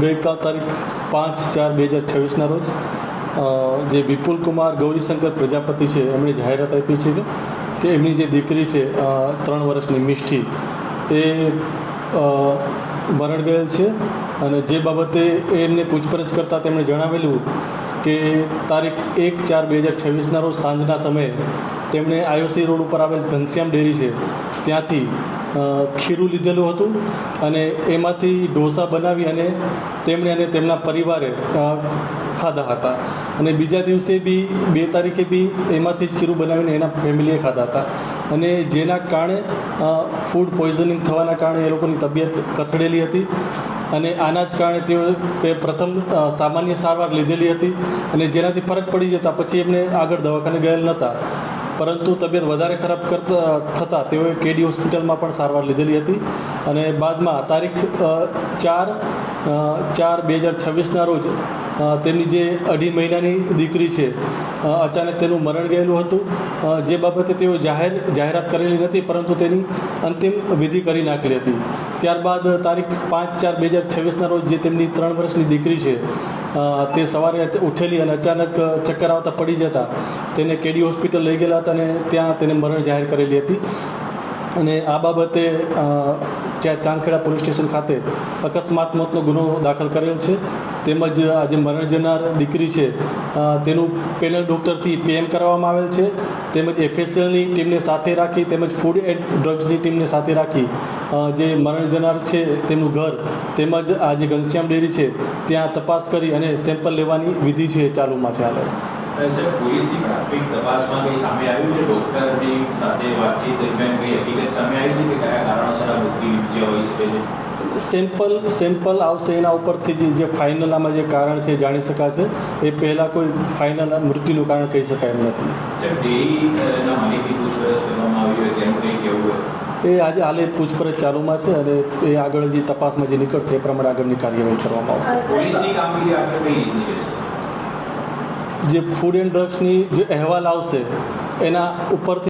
ગઈકાલ તારીખ 5/4/2026 રોજ જે વિપુલ કુમાર ગૌરીશંકર પ્રજાપતિ છે એમણે જાહેરાત આપી છે કે એમની જે દીકરી છે 3 વર્ષની મિષ્ટી એ મરણ ગયેલ છે અને જે બાબતે એમને પૂછપરછ કરતાં તેમણે જણાવેલું કે તારીખ 1/4/2026 રોજ સાંજના સમયે તેમણે આયોસી રોડ ઉપર આવેલ ઘનશ્યામ ડેરી છે ત્યાંથી ખીરું લીધેલું હતું અને એમાંથી ઢોસા બનાવી અને તેમણે અને તેમના પરિવારે ખાધા હતા અને બીજા દિવસે બી 2 તારીખે બી એમાંથી જ ખીરું બનાવીને એના ફેમિલીએ ખાધા હતા અને જેના કારણે ફૂડ પોઈઝનિંગ થવાના કારણે એ લોકોની તબિયત કથળેલી હતી અને આના જ કારણે તેઓ પ્રથમ સામાન્ય સારવાર લીધેલી હતી અને જેનાથી ફરક પડી જતા પછી એમને આગળ દવાખાને ગયેલ નહોતા, પરંતુ તબિયત વધારે ખરાબ થતાં તેઓએ કેડી હોસ્પિટલમાં પણ સારવાર લીધેલી હતી અને બાદમાં તારીખ 4/4/2026 રોજ તેમની જે 2.5 મહિનાની દીકરી છે અચાનક તેનું મરણ ગયેલું હતું, જે બાબતે તેઓ જાહેરાત કરેલી નથી પરંતુ તેની અંતિમ વિધિ કરી નાખેલી હતી. ત્યારબાદ તારીખ 5/4/2026 રોજ જે તેમની 3 વર્ષની દીકરી છે તે સવારે ઉઠેલી અને અચાનક ચક્કર આવતા પડી જતા તેને કેડી હોસ્પિટલ લઈ ગયેલા હતા અને ત્યાં તેને મરણ જાહેર કરેલી હતી અને આ બાબતે ચાંદખેડા પોલીસ સ્ટેશન ખાતે અકસ્માત મોતનો ગુનો દાખલ કરેલ છે. તેમજ આ જે મરણ જનાર દીકરી છે તેનું પેનલ ડૉક્ટરથી PM કરવામાં આવેલ છે, તેમજ FSLની ટીમને સાથે રાખી તેમજ ફૂડ એન્ડ ડ્રગ્સની ટીમને સાથે રાખી જે મરણ જનાર છે તેમનું ઘર તેમજ આ જે ઘનશ્યામ ડેરી છે ત્યાં તપાસ કરી અને સેમ્પલ લેવાની વિધિ છે ચાલુમાં છે હાલ. પોલીસની પ્રાથમિક તપાસમાં કંઈ સામે આવ્યું છે? ડૉક્ટરની સાથે વાતચીત દરમિયાન કંઈ હકીકત સામે આવી છે કે કયા કારણોસર આ મૃત્યુ નીપજ્યા હોઈ શકે છે? સેમ્પલ આવશે એના ઉપરથી જે ફાઇનલ આમાં જે કારણ છે જાણી શકાશે. એ પહેલાં કોઈ ફાઇનલ મૃત્યુનું કારણ કહી શકાય એમ નથી. ડેરીના માલિકની પૂછપરછ કરવામાં આવી હોય તેનું કંઈ કહેવું હોય? એ આજે હાલે પૂછપરછ ચાલુમાં છે અને એ આગળ જે તપાસમાં જે નીકળશે એ પ્રમાણે આગળની કાર્યવાહી કરવામાં આવશે. પોલીસની કામગીરી આપણે કઈ રીતની રહેશે? જે ફૂડ એન્ડ ડ્રગ્સની જે અહેવાલ આવશે એના ઉપરથી